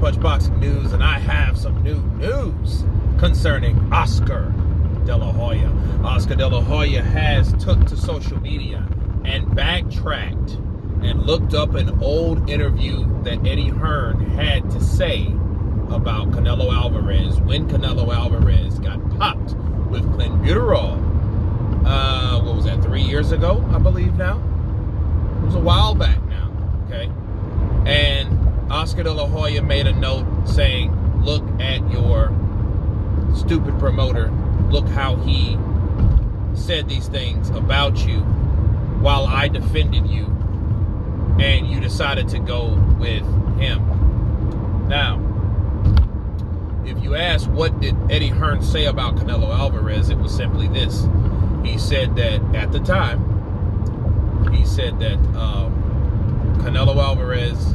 Counterpunch Boxing News, and I have some new news concerning Oscar Dela Hoya. Oscar Dela Hoya has took to social media and backtracked and looked up an old interview that Eddie Hearn had to say about Canelo Alvarez when Canelo Alvarez got popped with clenbuterol. What was that, 3 years ago, I believe now? It was a while back now, okay? And Oscar De La Hoya made a note saying, look at your stupid promoter. Look how he said these things about you while I defended you, and you decided to go with him. Now, if you ask what did Eddie Hearn say about Canelo Alvarez, it was simply this. He said that at the time, he said that Canelo Alvarez,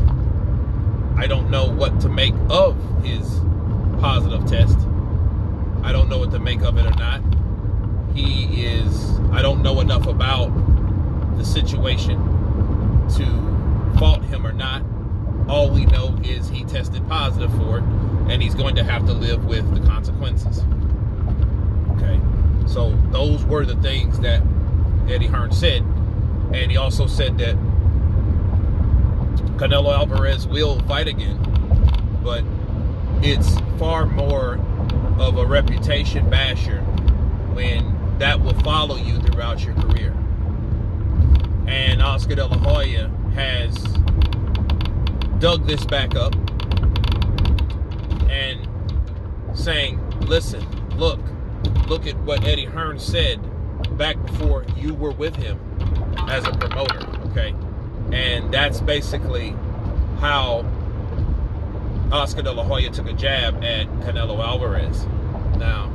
I don't know what to make of his positive test. I don't know what to make of it or not. I don't know enough about the situation to fault him or not. All we know is he tested positive for it, and he's going to have to live with the consequences. Okay, so those were the things that Eddie Hearn said. And he also said that Canelo Alvarez will fight again, but it's far more of a reputation basher when that will follow you throughout your career. And Oscar De La Hoya has dug this back up and saying, listen, look at what Eddie Hearn said back before you were with him as a promoter, okay? And that's basically how Oscar De La Hoya took a jab at Canelo Alvarez. Now,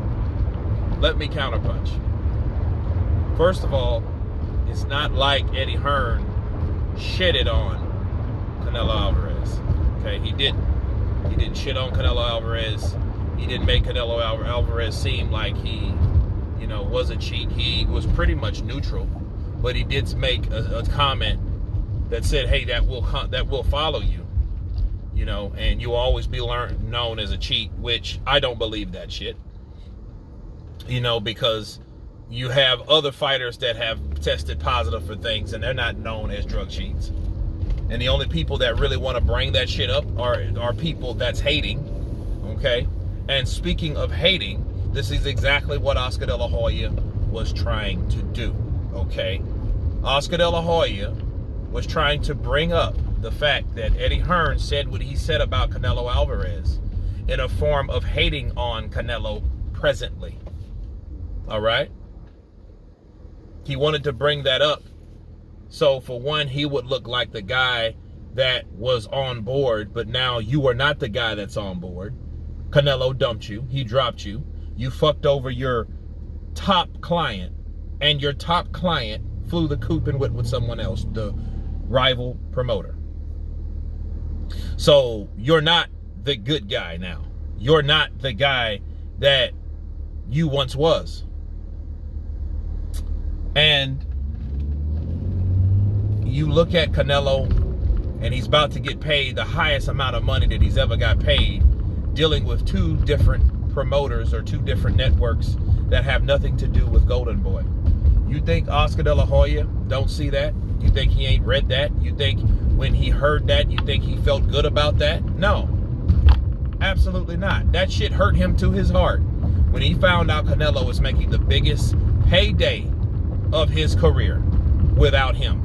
let me counterpunch. First of all, it's not like Eddie Hearn shitted on Canelo Alvarez. Okay, he didn't. He didn't shit on Canelo Alvarez. He didn't make Canelo Alvarez seem like he, was a cheat. He was pretty much neutral, but he did make a comment that said, "Hey, that will follow you, and you'll always be known as a cheat," which I don't believe that shit. Because you have other fighters that have tested positive for things, and they're not known as drug cheats. And the only people that really want to bring that shit up are people that's hating, okay? And speaking of hating, this is exactly what Oscar De La Hoya was trying to do, okay? Oscar De La Hoya was trying to bring up the fact that Eddie Hearn said what he said about Canelo Alvarez in a form of hating on Canelo presently, all right? He wanted to bring that up. So for one, he would look like the guy that was on board, but now you are not the guy that's on board. Canelo dumped you. He dropped you. You fucked over your top client, and your top client flew the coop and went with someone else, the rival promoter. So you're not the good guy now. You're not the guy that you once was. And you look at Canelo, and he's about to get paid the highest amount of money that he's ever got paid, dealing with two different promoters or two different networks that have nothing to do with Golden Boy. You think Oscar De La Hoya don't see that? You think he ain't read that? You think when he heard that, you think he felt good about that? No, absolutely not. That shit hurt him to his heart when he found out Canelo was making the biggest payday of his career without him.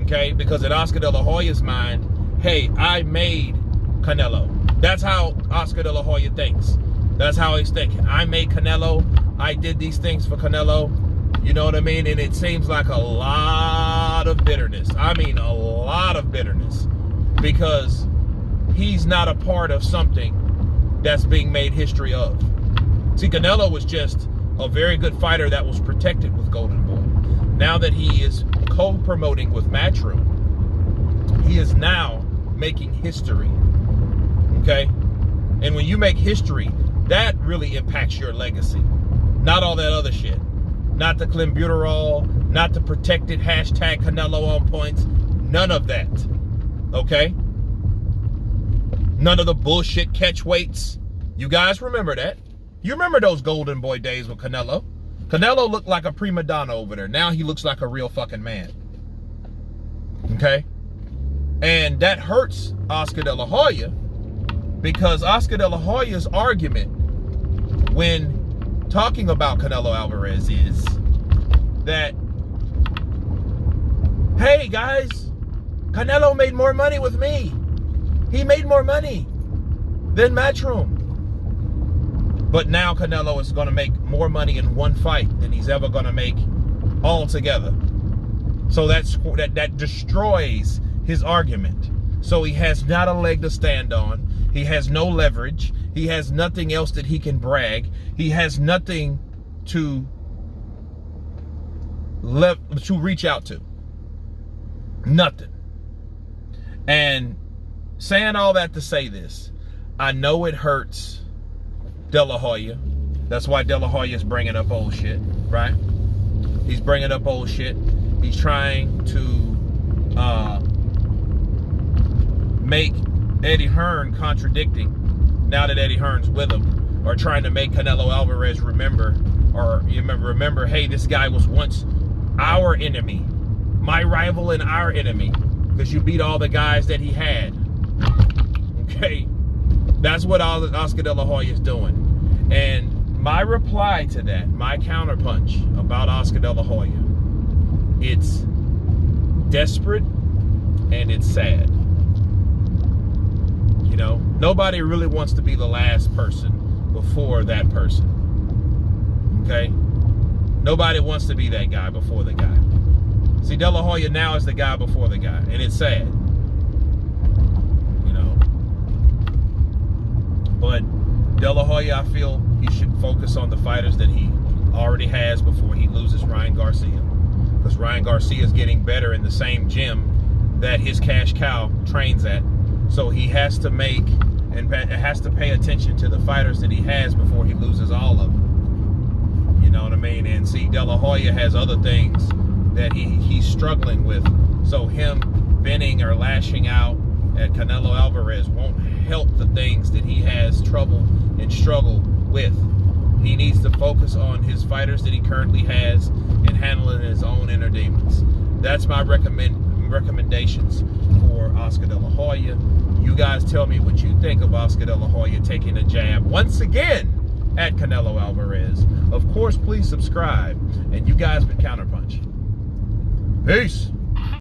Okay, because in Oscar De La Hoya's mind, hey, I made Canelo. That's how Oscar De La Hoya thinks. That's how he's thinking. I made Canelo. I did these things for Canelo. You know what I mean? And it seems like a lot of bitterness. I mean, a lot of bitterness. Because he's not a part of something that's being made history of. See, Canelo was just a very good fighter that was protected with Golden Boy. Now that he is co-promoting with Matchroom, he is now making history. Okay? And when you make history, that really impacts your legacy. Not all that other shit. Not the clenbuterol, not the protected hashtag Canelo on points. None of that. Okay? None of the bullshit catch weights. You guys remember that. You remember those golden boy days with Canelo. Canelo looked like a prima donna over there. Now he looks like a real fucking man. Okay? And that hurts Oscar De La Hoya, because Oscar De La Hoya's argument when talking about Canelo Alvarez is that, hey guys, Canelo made more money with me. He made more money than Matchroom. But now Canelo is going to make more money in one fight than he's ever going to make all together. So that destroys his argument. So he has not a leg to stand on. He has no leverage. He has nothing else that he can brag. He has nothing to reach out to. Nothing. And saying all that to say this, I know it hurts Dela Hoya. That's why Dela Hoya is bringing up old shit, right? He's bringing up old shit. He's trying to make Eddie Hearn contradicting, now that Eddie Hearn's with him, or trying to make Canelo Alvarez remember, hey, this guy was once our enemy, my rival and our enemy, because you beat all the guys that he had. Okay? That's what Oscar De La Hoya is doing. And my reply to that, my counterpunch about Oscar De La Hoya, it's desperate and it's sad. You know, nobody really wants to be the last person before that person. Okay? Nobody wants to be that guy before the guy. See, De La Hoya now is the guy before the guy, and it's sad. You know? But De La Hoya, I feel he should focus on the fighters that he already has before he loses Ryan Garcia. Because Ryan Garcia is getting better in the same gym that his cash cow trains at. So he has to make and has to pay attention to the fighters that he has before he loses all of them. You know what I mean? And see, De La Hoya has other things that he's struggling with. So him bending or lashing out at Canelo Alvarez won't help the things that he has trouble and struggle with. He needs to focus on his fighters that he currently has and handling his own inner demons. That's my recommendations for Oscar De La Hoya. You guys tell me what you think of Oscar De La Hoya taking a jab once again at Canelo Alvarez. Of course, please subscribe. And you guys been Counterpunch. Peace.